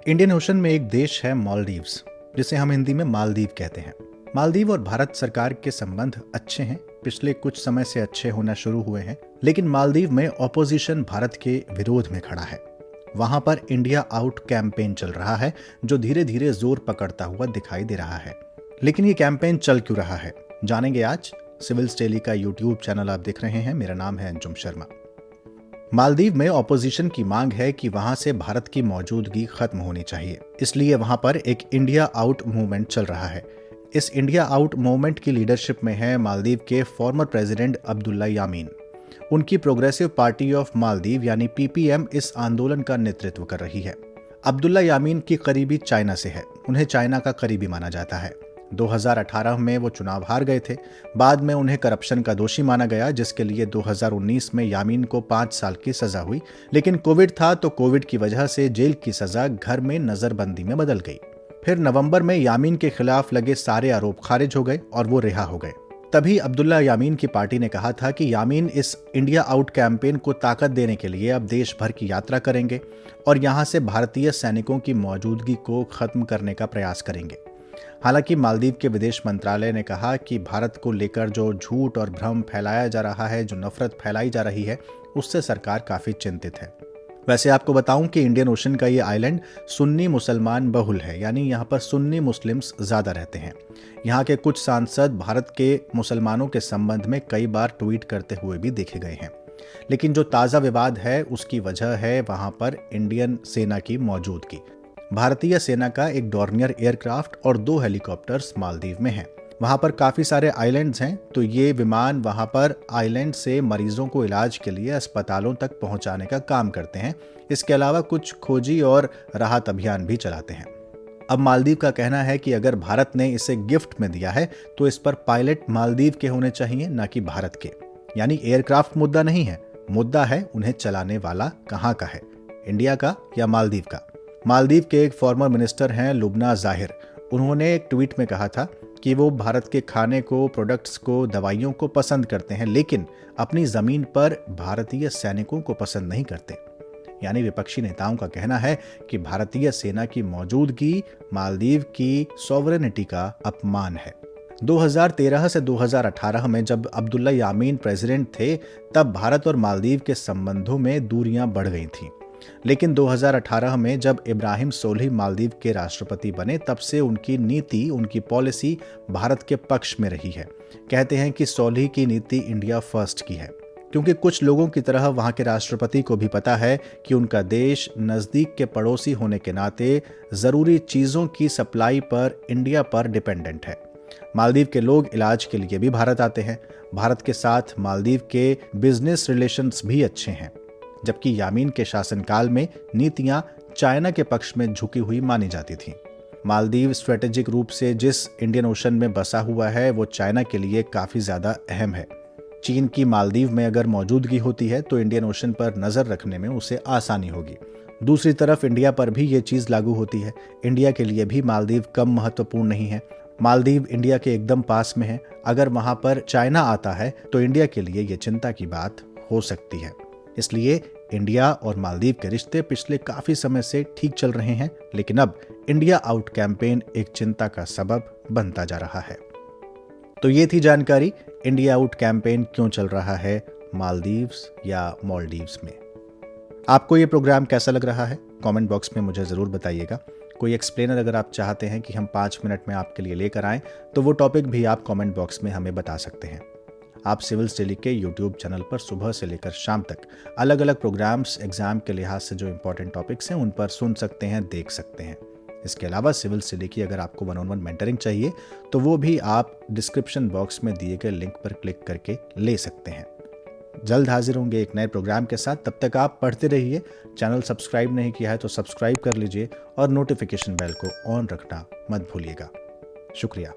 Indian ocean में एक देश है मालदीव्स, जिसे हम हिंदी में मालदीव कहते हैं। मालदीव और भारत सरकार के संबंध अच्छे हैं, पिछले कुछ समय से अच्छे होना शुरू हुए हैं, लेकिन मालदीव में ऑपोजिशन भारत के विरोध में खड़ा है। वहां पर इंडिया आउट कैंपेन चल रहा है, जो धीरे धीरे जोर पकड़ता हुआ दिखाई दे रहा है। लेकिन ये कैंपेन चल क्यों रहा है, जानेंगे आज। सिविल्स डेली का यूट्यूब चैनल आप देख रहे हैं, मेरा नाम है अंजुम शर्मा। मालदीव में ऑपोजिशन की मांग है कि वहां से भारत की मौजूदगी खत्म होनी चाहिए, इसलिए वहां पर एक इंडिया आउट मूवमेंट चल रहा है। इस इंडिया आउट मूवमेंट की लीडरशिप में है मालदीव के फॉर्मर प्रेसिडेंट अब्दुल्ला यामीन। उनकी प्रोग्रेसिव पार्टी ऑफ मालदीव यानी पीपीएम इस आंदोलन का नेतृत्व कर रही है। अब्दुल्ला यामीन की करीबी चाइना से है, उन्हें चाइना का करीबी माना जाता है। 2018 में वो चुनाव हार गए थे। बाद में उन्हें करप्शन का दोषी माना गया, जिसके लिए 2019 में यामीन को 5 साल की सजा हुई। लेकिन कोविड था, तो कोविड की वजह से जेल की सजा घर में नजरबंदी में बदल गई। फिर नवंबर में यामीन के खिलाफ लगे सारे आरोप खारिज हो गए और वो रिहा हो गए। तभी अब्दुल्ला यामीन की पार्टी ने कहा था कि यामीन इस इंडिया आउट कैंपेन को ताकत देने के लिए अब देश भर की यात्रा करेंगे और यहां से भारतीय सैनिकों की मौजूदगी को खत्म करने का प्रयास करेंगे। हालांकि मालदीव के विदेश मंत्रालय ने कहा कि भारत को लेकर जो झूठ और भ्रम फैलाया जा रहा है, जो नफरत फैलाई जा रही है, उससे सरकार काफी चिंतित है। वैसे आपको बताऊं कि इंडियन ओशन का ये आइलैंड सुन्नी मुसलमान बहुल है, यानी यहाँ पर सुन्नी मुस्लिम्स ज्यादा रहते हैं। यहाँ के कुछ सांसद भारत के मुसलमानों के संबंध में कई बार ट्वीट करते हुए भी देखे गए हैं। लेकिन जो ताज़ा विवाद है, उसकी वजह है वहाँ पर इंडियन सेना की मौजूदगी। भारतीय सेना का एक डॉर्नियर एयरक्राफ्ट और 2 हेलीकॉप्टर्स मालदीव में हैं। वहां पर काफी सारे आइलैंड्स हैं, तो ये विमान वहां पर आइलैंड से मरीजों को इलाज के लिए अस्पतालों तक पहुंचाने का काम करते हैं। इसके अलावा कुछ खोजी और राहत अभियान भी चलाते हैं। अब मालदीव का कहना है कि अगर भारत ने इसे गिफ्ट में दिया है, तो इस पर पायलट मालदीव के होने चाहिए, ना कि भारत के। यानी एयरक्राफ्ट मुद्दा नहीं है, मुद्दा है उन्हें चलाने वाला कहाँ का है, इंडिया का या मालदीव का। मालदीव के एक फॉर्मर मिनिस्टर हैं लुबना जाहिर। उन्होंने एक ट्वीट में कहा था कि वो भारत के खाने को, प्रोडक्ट्स को, दवाइयों को पसंद करते हैं, लेकिन अपनी जमीन पर भारतीय सैनिकों को पसंद नहीं करते। यानी विपक्षी नेताओं का कहना है कि भारतीय सेना की मौजूदगी मालदीव की सॉवरेनिटी का अपमान है। 2013 से 2018 में जब अब्दुल्ला यामीन प्रेसिडेंट थे, तब भारत और मालदीव के संबंधों में दूरियां बढ़ गई थीं। लेकिन 2018 में जब इब्राहिम सोलिह मालदीव के राष्ट्रपति बने, तब से उनकी नीति, उनकी पॉलिसी भारत के पक्ष में रही है। कहते हैं कि सोलिह की नीति इंडिया फर्स्ट की है, क्योंकि कुछ लोगों की तरह वहां के राष्ट्रपति को भी पता है कि उनका देश नजदीक के पड़ोसी होने के नाते जरूरी चीजों की सप्लाई पर इंडिया पर डिपेंडेंट है। मालदीव के लोग इलाज के लिए भी भारत आते हैं। भारत के साथ मालदीव के बिजनेस रिलेशंस भी अच्छे हैं, जबकि यामीन के शासनकाल में नीतियां चाइना के पक्ष में झुकी हुई मानी जाती थीं। मालदीव स्ट्रेटेजिक रूप से जिस इंडियन ओशन में बसा हुआ है, वो चाइना के लिए काफी ज्यादा अहम है। चीन की मालदीव में अगर मौजूदगी होती है, तो इंडियन ओशन पर नजर रखने में उसे आसानी होगी। दूसरी तरफ इंडिया पर भी ये चीज लागू होती है। इंडिया के लिए भी मालदीव कम महत्वपूर्ण नहीं है। मालदीव इंडिया के एकदम पास में है। अगर वहां पर चाइना आता है, तो इंडिया के लिए ये चिंता की बात हो सकती है। इसलिए इंडिया और मालदीव के रिश्ते पिछले काफी समय से ठीक चल रहे हैं, लेकिन अब इंडिया आउट कैंपेन एक चिंता का सबब बनता जा रहा है। तो ये थी जानकारी, इंडिया आउट कैंपेन क्यों चल रहा है मालदीव्स या मॉलडीव्स में। आपको ये प्रोग्राम कैसा लग रहा है, कमेंट बॉक्स में मुझे जरूर बताइएगा। कोई एक्सप्लेनर अगर आप चाहते हैं कि हम 5 मिनट में आपके लिए लेकर आएं, तो वो टॉपिक भी आप कमेंट बॉक्स में हमें बता सकते हैं। आप सिविल्स डेली के यूट्यूब चैनल पर सुबह से लेकर शाम तक अलग अलग प्रोग्राम्स, एग्जाम के लिहाज से जो इंपॉर्टेंट टॉपिक्स हैं, उन पर सुन सकते हैं, देख सकते हैं। इसके अलावा सिविल्स डेली की अगर आपको 1-on-1 मेंटरिंग चाहिए, तो वो भी आप डिस्क्रिप्शन बॉक्स में दिए गए लिंक पर क्लिक करके ले सकते हैं। जल्द हाजिर होंगे एक नए प्रोग्राम के साथ। तब तक आप पढ़ते रहिए। चैनल सब्सक्राइब नहीं किया है तो सब्सक्राइब कर लीजिए और नोटिफिकेशन बेल को ऑन रखना मत भूलिएगा। शुक्रिया।